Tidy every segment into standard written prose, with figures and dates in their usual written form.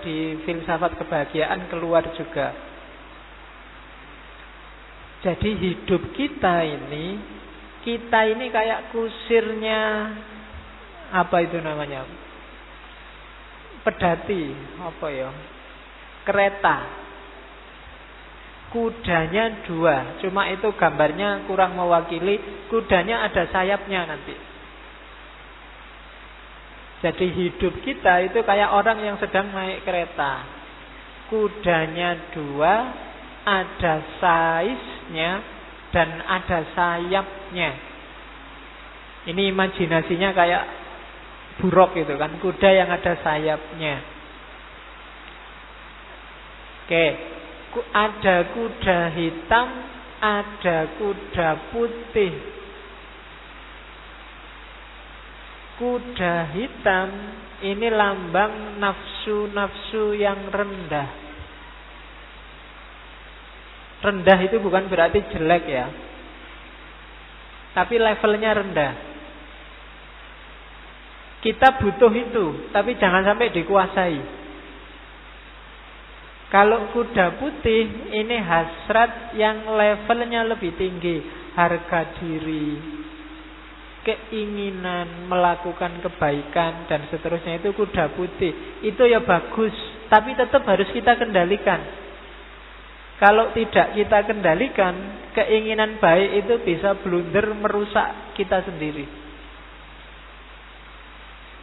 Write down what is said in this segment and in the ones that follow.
di filsafat kebahagiaan keluar juga. Jadi hidup kita ini kayak kusirnya, apa itu namanya, pedati, apa ya, kereta. Kudanya 2, cuma itu gambarnya kurang mewakili. Kudanya ada sayapnya nanti. Jadi hidup kita itu kayak orang yang sedang naik kereta. Kudanya 2, ada saisnya dan ada sayapnya. Ini imajinasinya kayak buruk itu kan, kuda yang ada sayapnya. Oke, ada kuda hitam, ada kuda putih. Kuda hitam ini lambang nafsu-nafsu yang rendah. Rendah itu bukan berarti jelek ya, tapi levelnya rendah. Kita butuh itu, tapi jangan sampai dikuasai. Kalau kuda putih ini hasrat yang levelnya lebih tinggi, harga diri, keinginan melakukan kebaikan dan seterusnya, itu kuda putih. Itu ya bagus, tapi tetap harus kita kendalikan. Kalau tidak kita kendalikan, keinginan baik itu bisa blunder merusak kita sendiri.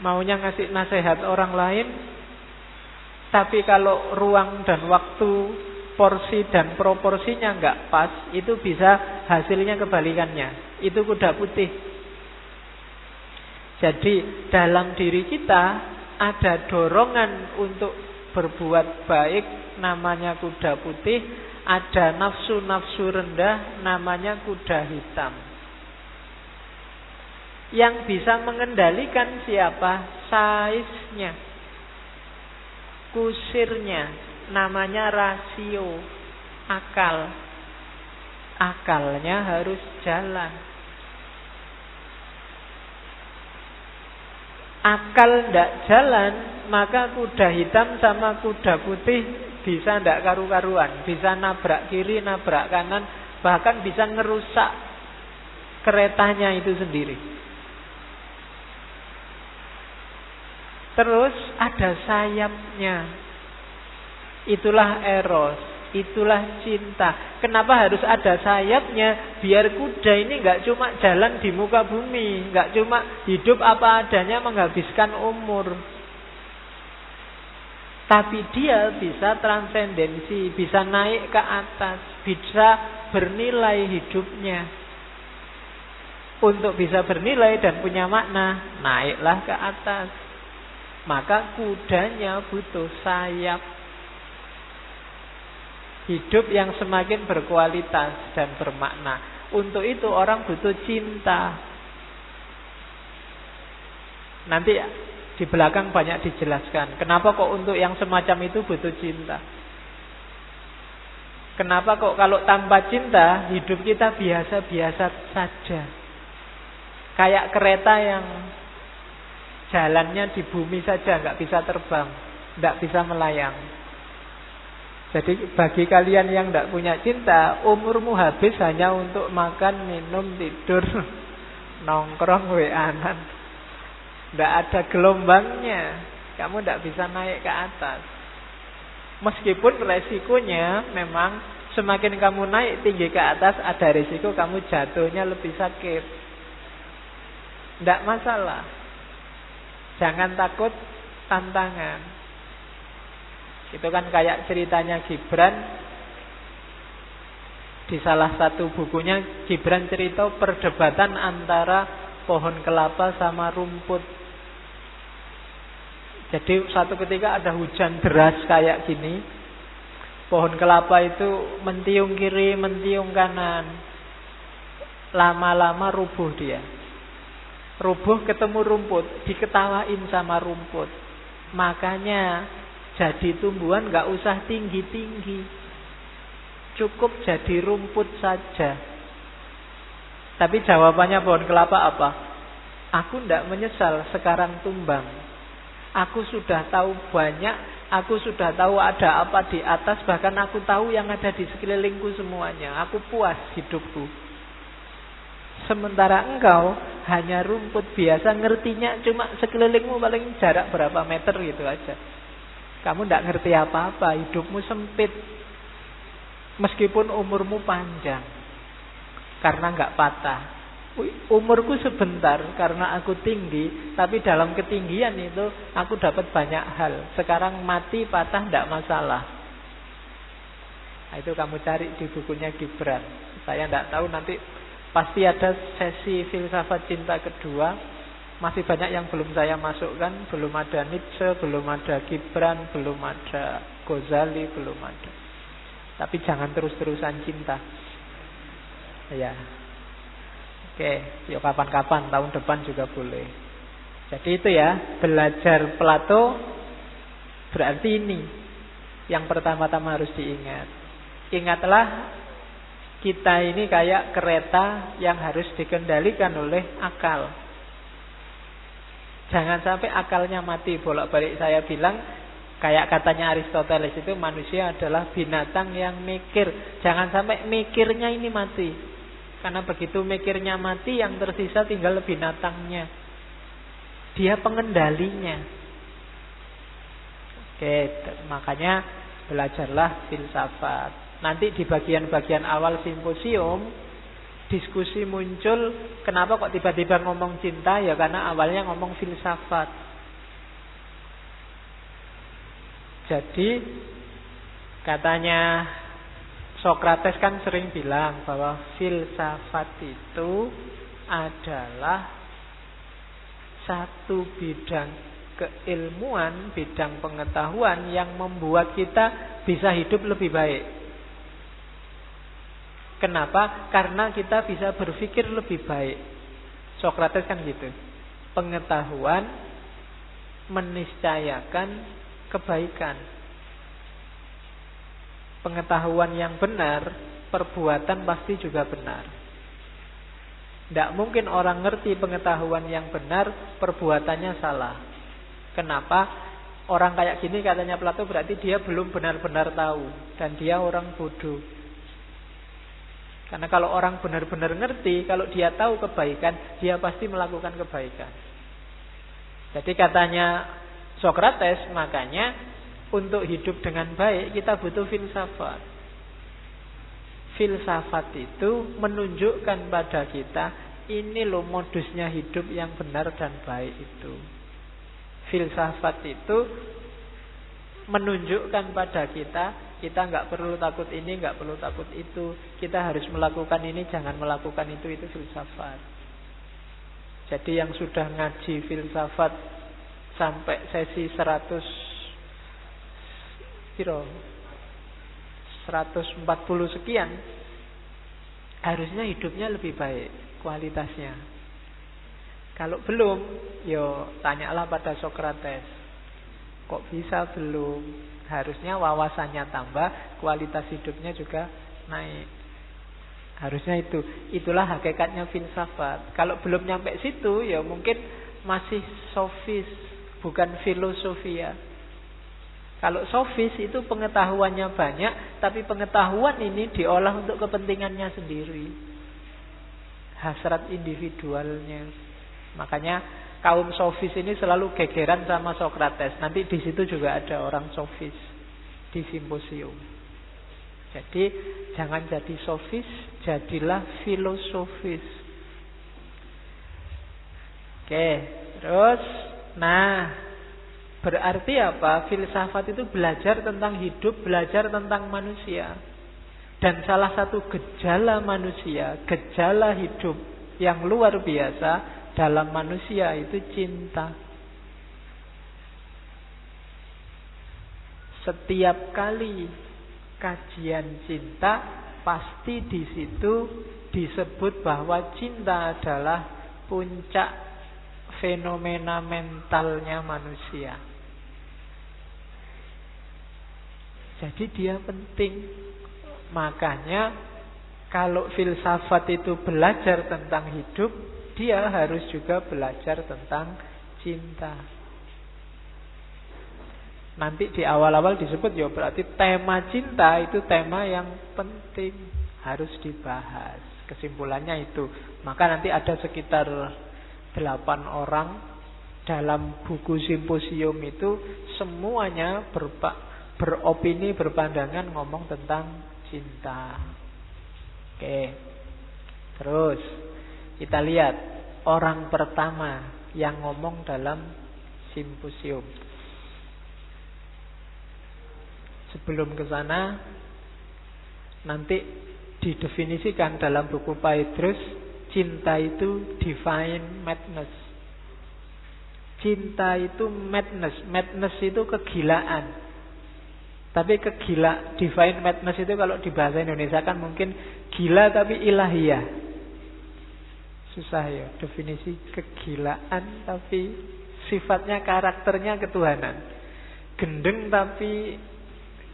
Maunya ngasih nasihat orang lain, tapi kalau ruang dan waktu, porsi dan proporsinya nggak pas, itu bisa hasilnya kebalikannya. Itu kuda putih. Jadi dalam diri kita ada dorongan untuk berbuat baik, namanya kuda putih. Ada nafsu-nafsu rendah, namanya kuda hitam. Yang bisa mengendalikan siapa? Saisnya, kusirnya, namanya rasio, akal. Akalnya harus jalan. Akal tidak jalan, maka kuda hitam sama kuda putih bisa tidak karu-karuan. Bisa nabrak kiri, nabrak kanan, bahkan bisa ngerusak keretanya itu sendiri. Terus ada sayapnya. Itulah eros, itulah cinta. Kenapa harus ada sayapnya? Biar kuda ini gak cuma jalan di muka bumi, gak cuma hidup apa adanya menghabiskan umur, tapi dia bisa transendensi, bisa naik ke atas, bisa bernilai hidupnya. Untuk bisa bernilai dan punya makna, naiklah ke atas. Maka kudanya butuh sayap. Hidup yang semakin berkualitas dan bermakna. Untuk itu orang butuh cinta. Nanti di belakang banyak dijelaskan kenapa kok untuk yang semacam itu butuh cinta. Kenapa kok kalau tanpa cinta hidup kita biasa-biasa saja. Kayak kereta yang jalannya di bumi saja, nggak bisa terbang, nggak bisa melayang. Jadi bagi kalian yang nggak punya cinta, umurmu habis hanya untuk makan, minum, tidur, nongkrong, weanan. Nggak ada gelombangnya, kamu nggak bisa naik ke atas. Meskipun resikonya memang semakin kamu naik tinggi ke atas, ada resiko kamu jatuhnya lebih sakit. Nggak masalah. Jangan takut tantangan. Itu kan kayak ceritanya Gibran. Di salah satu bukunya Gibran cerita perdebatan antara pohon kelapa sama rumput. Jadi suatu ketika ada hujan deras kayak gini. Pohon kelapa itu mentiung kiri, mentiung kanan. Lama-lama rubuh dia. Rubuh ketemu rumput, diketawain sama rumput. Makanya jadi tumbuhan gak usah tinggi-tinggi, cukup jadi rumput saja. Tapi jawabannya pohon kelapa apa? Aku ndak menyesal sekarang tumbang. Aku sudah tahu banyak Aku sudah tahu ada apa di atas, bahkan aku tahu yang ada di sekelilingku semuanya. Aku puas hidupku. Sementara engkau hanya rumput biasa, ngertinya cuma sekelilingmu paling jarak berapa meter gitu aja. Kamu tidak ngerti apa-apa, hidupmu sempit. Meskipun umurmu panjang, karena nggak patah. Umurku sebentar karena aku tinggi, tapi dalam ketinggian itu aku dapat banyak hal. Sekarang mati patah tidak masalah. Nah, itu kamu cari di bukunya Gibran. Saya tidak tahu, nanti pasti ada sesi filsafat cinta kedua. Masih banyak yang belum saya masukkan. Belum ada Nietzsche, belum ada Gibran, belum ada Ghazali, belum ada. Tapi jangan terus-terusan cinta. Ya. Oke, yuk kapan-kapan, tahun depan juga boleh. Jadi itu ya, belajar Plato berarti ini yang pertama-tama harus diingat. Ingatlah, kita ini kayak kereta yang harus dikendalikan oleh akal. Jangan sampai akalnya mati. Bolak-balik saya bilang, kayak katanya Aristoteles itu, manusia adalah binatang yang mikir. Jangan sampai mikirnya ini mati. Karena begitu mikirnya mati, yang tersisa tinggal binatangnya. Dia pengendalinya. Oke, makanya belajarlah filsafat. Nanti di bagian-bagian awal simposium, diskusi muncul, kenapa kok tiba-tiba ngomong cinta? Ya karena awalnya ngomong filsafat. Jadi katanya Sokrates kan sering bilang bahwa filsafat itu adalah satu bidang keilmuan, bidang pengetahuan yang membuat kita bisa hidup lebih baik. Kenapa? Karena kita bisa berpikir lebih baik. Sokrates kan gitu. Pengetahuan meniscayakan kebaikan. Pengetahuan yang benar, perbuatan pasti juga benar. Tidak mungkin orang ngerti pengetahuan yang benar, perbuatannya salah. Kenapa? Orang kayak gini katanya Plato berarti dia belum benar-benar tahu, dan dia orang bodoh. Karena kalau orang benar-benar ngerti, kalau dia tahu kebaikan, dia pasti melakukan kebaikan. Jadi katanya Sokrates, makanya untuk hidup dengan baik kita butuh filsafat. Filsafat itu menunjukkan pada kita, ini loh modusnya hidup yang benar dan baik itu. Filsafat itu menunjukkan pada kita nggak perlu takut ini, nggak perlu takut itu. Kita harus melakukan ini, jangan melakukan itu filsafat. Jadi yang sudah ngaji filsafat sampai sesi 140 sekian, harusnya hidupnya lebih baik kualitasnya. Kalau belum, yo tanyalah pada Sokrates. Kok bisa belum? Harusnya wawasannya tambah, kualitas hidupnya juga naik. Harusnya itu. Itulah hakikatnya filsafat. Kalau belum nyampe situ, ya mungkin masih sofis, bukan filosofia. Kalau sofis itu pengetahuannya banyak, tapi pengetahuan ini diolah untuk kepentingannya sendiri, hasrat individualnya. Makanya kaum sofis ini selalu gegeran sama Sokrates. Nanti di situ juga ada orang sofis di simposium. Jadi jangan jadi sofis, jadilah filosofis. Oke, terus berarti apa? Filsafat itu belajar tentang hidup, belajar tentang manusia. Dan salah satu gejala manusia, gejala hidup yang luar biasa dalam manusia itu cinta. Setiap kali kajian cinta, pasti di situ disebut bahwa cinta adalah puncak fenomena mentalnya manusia. Jadi dia penting. Makanya kalau filsafat itu belajar tentang hidup, dia harus juga belajar tentang cinta. Nanti di awal-awal disebut ya berarti tema cinta itu tema yang penting, harus dibahas. Kesimpulannya itu. Maka nanti ada sekitar 8 orang dalam buku simposium itu semuanya beropini, berpandangan ngomong tentang cinta. Oke. Terus kita lihat orang pertama yang ngomong dalam simposium. Sebelum ke sana, nanti didefinisikan dalam buku Paedros, cinta itu divine madness. Cinta itu madness. Madness itu kegilaan. Tapi divine madness itu kalau di bahasa Indonesia kan mungkin gila tapi ilahiyah. Susah ya definisi kegilaan tapi sifatnya, karakternya ketuhanan. Gendeng tapi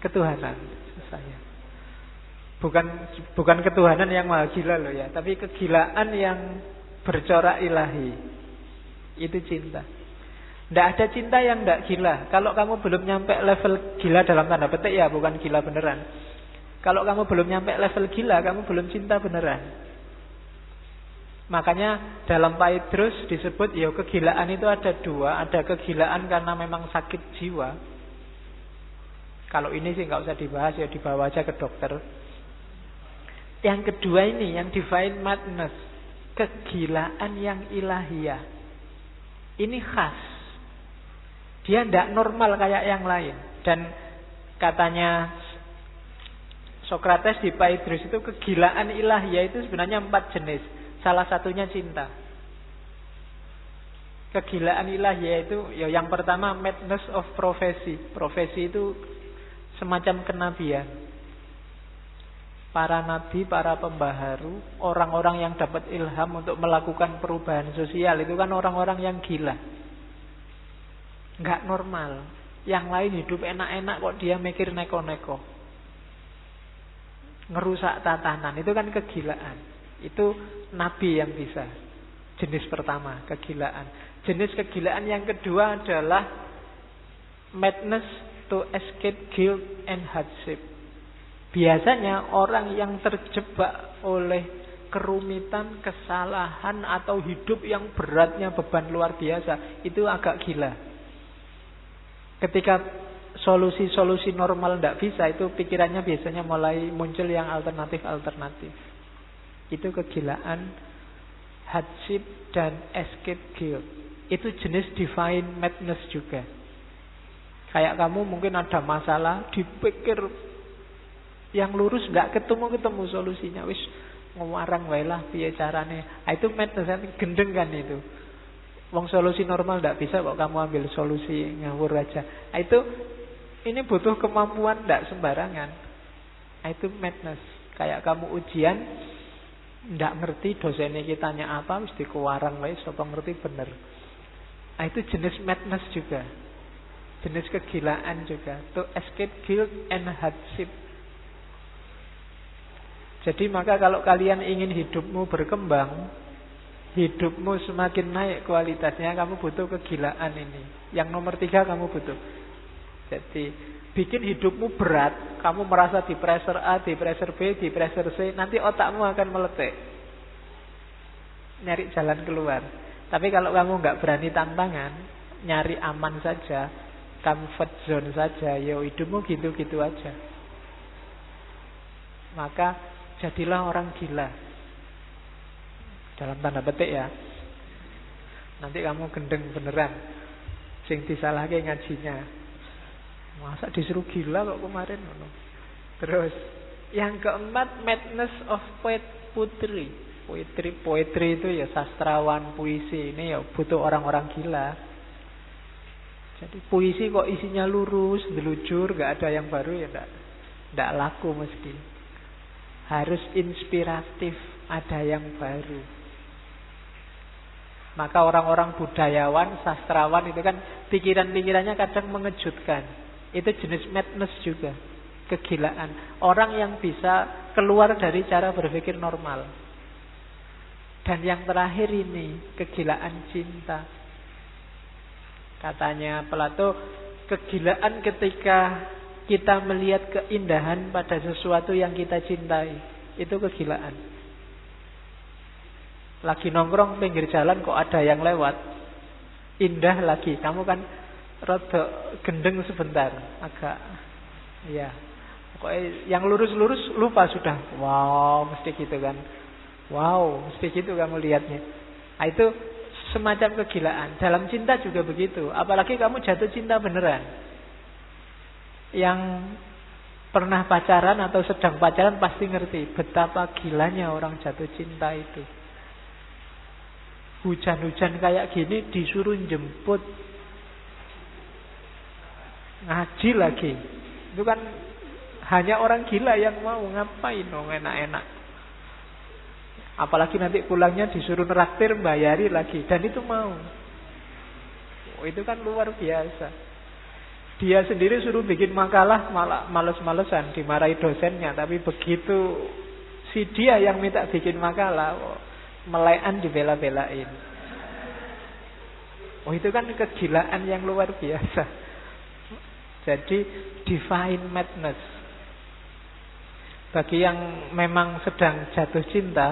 ketuhanan, susahnya. Bukan ketuhanan yang maha gila loh ya, tapi kegilaan yang bercorak ilahi. Itu cinta. Tidak ada cinta yang tidak gila. Kalau kamu belum nyampe level gila dalam tanda petik ya, bukan gila beneran. Kalau kamu belum nyampe level gila, kamu belum cinta beneran. Makanya dalam Paedros disebut ya kegilaan itu ada 2. Ada kegilaan karena memang sakit jiwa. Kalau ini sih nggak usah dibahas ya, dibawa aja ke dokter. Yang kedua ini, yang divine madness, kegilaan yang ilahiyah. Ini khas. Dia tidak normal kayak yang lain. Dan katanya Sokrates di Paedros itu kegilaan ilahiyah itu sebenarnya 4 jenis. Salah satunya cinta. Kegilaan ilahiyah itu ya yang pertama madness of prophecy. Profesi itu semacam kenabian. Para nabi, para pembaharu, orang-orang yang dapat ilham untuk melakukan perubahan sosial, itu kan orang-orang yang gila. Enggak normal. Yang lain hidup enak-enak kok dia mikir neko-neko. Ngerusak tatanan, itu kan kegilaan. Itu nabi yang bisa. Jenis pertama, kegilaan. Jenis kegilaan yang kedua adalah madness to escape guilt and hardship. Biasanya orang yang terjebak oleh kerumitan, kesalahan atau hidup yang beratnya beban luar biasa, itu agak gila. Ketika solusi-solusi normal tidak bisa, itu pikirannya biasanya mulai muncul yang alternatif-alternatif. Itu kegilaan, hardship dan escape guilt. Itu jenis divine madness juga. Kayak kamu mungkin ada masalah, dipikir yang lurus nggak ketemu solusinya. Wis ngewarang wae lah piye carane. Itu madness, gendeng kan itu. Wong solusi normal nggak bisa kok kamu ambil solusi ngawur aja. Ini butuh kemampuan nggak sembarangan. Itu madness. Kayak kamu ujian nggak ngerti dosennya kitanya apa, wis dikewarang wae sapa ngerti bener. Itu jenis madness juga. Jenis kegilaan juga. To escape guilt and hardship. Jadi maka kalau kalian ingin hidupmu berkembang, hidupmu semakin naik kualitasnya, kamu butuh kegilaan ini. Yang nomor 3 kamu butuh. Jadi bikin hidupmu berat, kamu merasa di pressure A, di pressure B, di pressure C, nanti otakmu akan meletek. Nyari jalan keluar. Tapi kalau kamu nggak berani tantangan, nyari aman saja, comfort zone saja, ya hidupmu gitu-gitu aja. Maka jadilah orang gila. Dalam tanda petik ya. Nanti kamu gendeng beneran. Sing disalahke ngajinya. Masa disuruh gila kok kemarin. Terus yang keempat, madness of poetry. Poetry itu ya sastrawan, puisi. Ini ya butuh orang-orang gila. Jadi puisi kok isinya lurus, delujur, gak ada yang baru ya ndak laku mesti. Harus inspiratif, ada yang baru. Maka orang-orang budayawan, sastrawan itu kan pikiran-pikirannya kadang mengejutkan. Itu jenis madness juga, kegilaan. Orang yang bisa keluar dari cara berpikir normal. Dan yang terakhir ini, kegilaan cinta. Katanya Plato, Kegilaan ketika kita melihat keindahan pada sesuatu yang kita cintai. Itu kegilaan. Lagi nongkrong pinggir jalan kok ada yang lewat. Indah lagi. Kamu kan rada gendeng sebentar. Agak. Ya. Pokoknya yang lurus-lurus lupa sudah. Wow, mesti gitu kan. Wow, mesti gitu kamu lihatnya. Nah, itu semacam kegilaan. Dalam cinta juga begitu. Apalagi kamu jatuh cinta beneran. Yang pernah pacaran atau sedang pacaran pasti ngerti betapa gilanya orang jatuh cinta itu. Hujan-hujan kayak gini disuruh jemput, ngaji lagi. Itu kan hanya orang gila yang mau. Ngapain dong enak-enak. Apalagi nanti pulangnya disuruh neraktir, bayari lagi. Dan itu mau. Oh, itu kan luar biasa. Dia sendiri suruh bikin makalah, malah males-malesan, dimarahi dosennya. Tapi begitu si dia yang minta bikin makalah, melekan dibela-belain. Oh, itu kan kegilaan yang luar biasa. Jadi divine madness. Bagi yang memang sedang jatuh cinta,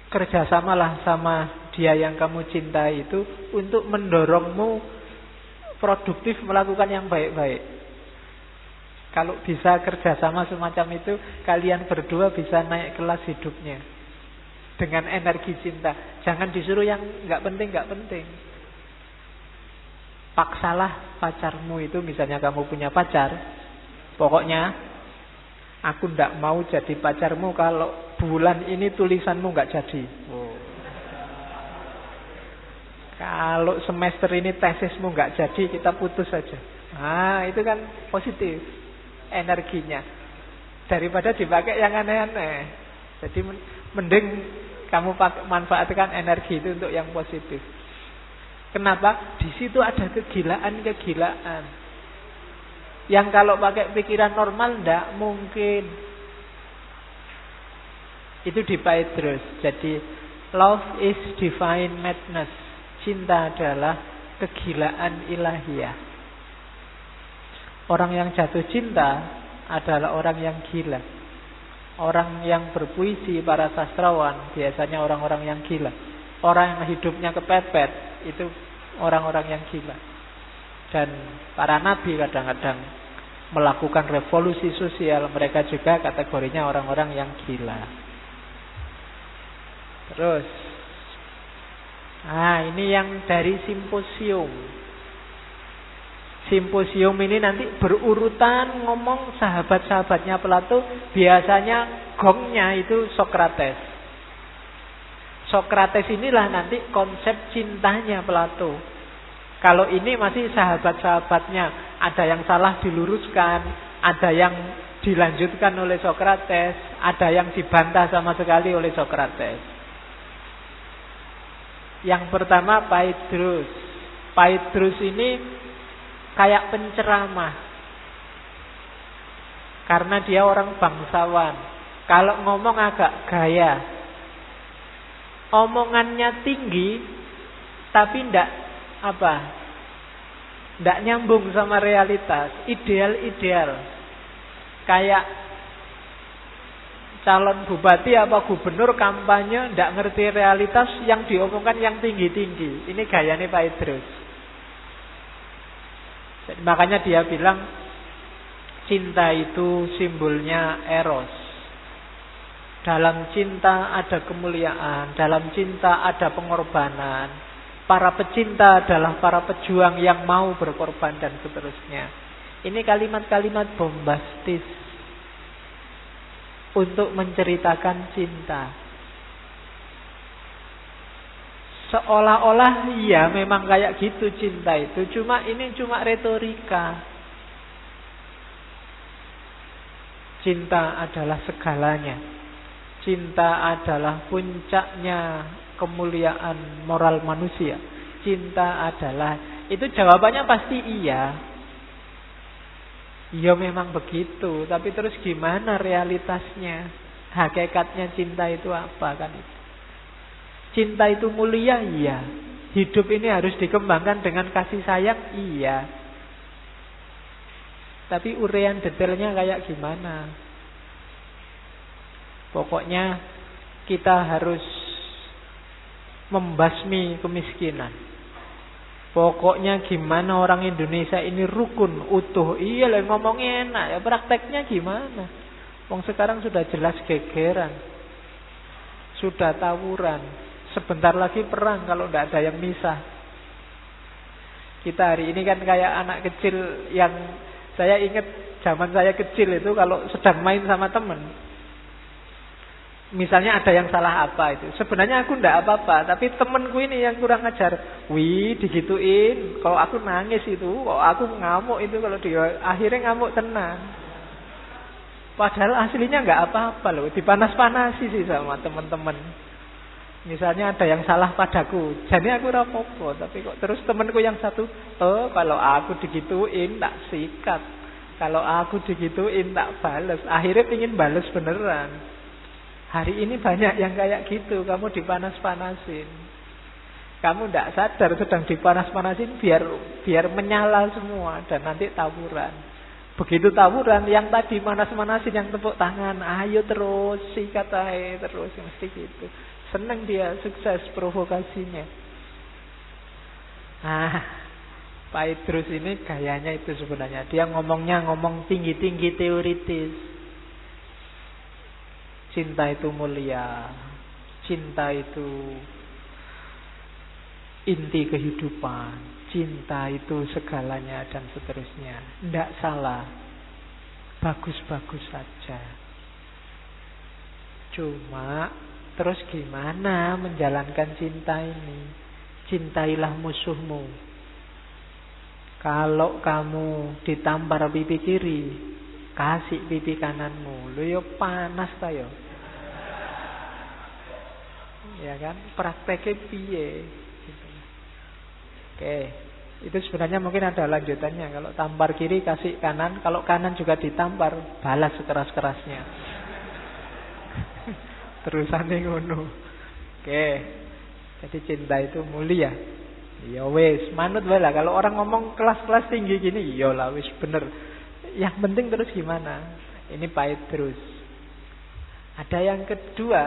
kerjasamalah sama dia yang kamu cintai itu untuk mendorongmu produktif melakukan yang baik-baik. Kalau bisa kerjasama semacam itu, kalian berdua bisa naik kelas hidupnya dengan energi cinta. Jangan disuruh yang nggak penting. Paksalah pacarmu itu, misalnya kamu punya pacar, pokoknya aku ndak mau jadi pacarmu kalau bulan ini tulisanmu nggak jadi. Oh. Kalau semester ini tesismu nggak jadi, kita putus saja. Ah, itu kan positif energinya. Daripada dipakai yang aneh-aneh. Jadi mending kamu manfaatkan energi itu untuk yang positif. Kenapa? Di situ ada kegilaan-kegilaan. Yang kalau pakai pikiran normal ndak mungkin. Itu di Petrus. Jadi love is divine madness. Cinta adalah kegilaan ilahiyah. Orang yang jatuh cinta adalah orang yang gila. Orang yang berpuisi, para sastrawan, biasanya orang-orang yang gila. Orang yang hidupnya kepepet, itu orang-orang yang gila. Dan para nabi kadang-kadang melakukan revolusi sosial, mereka juga kategorinya orang-orang yang gila. Terus, ini yang dari simposium. Simposium ini nanti berurutan ngomong sahabat-sahabatnya Plato. Biasanya gongnya itu Sokrates. Sokrates inilah nanti konsep cintanya Plato. Kalau ini masih sahabat-sahabatnya, ada yang salah diluruskan, ada yang dilanjutkan oleh Sokrates, ada yang dibantah sama sekali oleh Sokrates. Yang pertama Petrus. Petrus ini kayak penceramah. Karena dia orang bangsawan. Kalau ngomong agak gaya. Omongannya tinggi, tapi ndak nyambung sama realitas. Ideal-ideal. Kayak calon bupati apa gubernur kampanye ndak ngerti realitas, yang diomongkan yang tinggi-tinggi. Ini gayanya Petrus. Makanya dia bilang cinta itu simbolnya eros. Dalam cinta ada kemuliaan, dalam cinta ada pengorbanan. Para pecinta adalah para pejuang yang mau berkorban dan seterusnya. Ini kalimat-kalimat bombastis untuk menceritakan cinta. Seolah-olah iya memang kayak gitu cinta itu. Ini cuma retorika. Cinta adalah segalanya. Cinta adalah puncaknya kemuliaan moral manusia. Cinta adalah, itu jawabannya pasti iya. Ya memang begitu. Tapi terus gimana realitasnya? Hakikatnya cinta itu apa kan itu? Cinta itu mulia, iya. Hidup ini harus dikembangkan dengan kasih sayang, iya. Tapi urean detailnya kayak gimana? Pokoknya kita harus membasmi kemiskinan. Pokoknya gimana orang Indonesia ini rukun, utuh. Iya lah ngomongnya enak, ya prakteknya gimana? Wong sekarang sudah jelas gegeran, sudah tawuran, sebentar lagi perang kalau tidak ada yang misah. Kita hari ini kan kayak anak kecil yang saya ingat zaman saya kecil itu kalau sedang main sama teman. Misalnya ada yang salah apa itu. Sebenarnya aku ndak apa-apa, tapi temenku ini yang kurang ajar. Wih, digituin. Kalau aku nangis itu, kalau aku ngamuk itu, kalau dia akhirnya ngamuk tenang. Padahal aslinya nggak apa-apa loh, dipanas-panasi sih sama teman-teman. Misalnya ada yang salah padaku, jadi aku rapopo, tapi kok terus temanku yang satu, kalau aku digituin tak sikat, kalau aku digituin tak balas. Akhirnya pingin balas beneran. Hari ini banyak yang kayak gitu, kamu dipanas-panasin. Kamu tidak sadar sedang dipanas-panasin biar menyala semua dan nanti tawuran. Begitu tawuran, yang tadi panas-panasin yang tepuk tangan, ayo terus, sikat aja terus, mesti gitu. Seneng dia, sukses provokasinya. Pak Idrus ini gayanya itu sebenarnya. Dia ngomong tinggi-tinggi teoritis. Cinta itu mulia, cinta itu inti kehidupan, cinta itu segalanya dan seterusnya. Tidak salah, bagus-bagus saja. Cuma terus gimana menjalankan cinta ini? Cintailah musuhmu. Kalau kamu ditampar pipi kiri, kasih pipi kananmu. Lu yo panas ta yo. Ya kan? Prakteknya piye? Gitu. Oke. Itu sebenarnya mungkin ada lanjutannya. Kalau tampar kiri kasih kanan, kalau kanan juga ditampar, balas sekeras-kerasnya. Terusane ngono. Oke. Jadi cinta itu mulia. Ya wis, manut wae lah. Kalau orang ngomong kelas-kelas tinggi gini, ya lah wis bener. Yang penting terus gimana? Ini Pak Idrus. Ada yang kedua.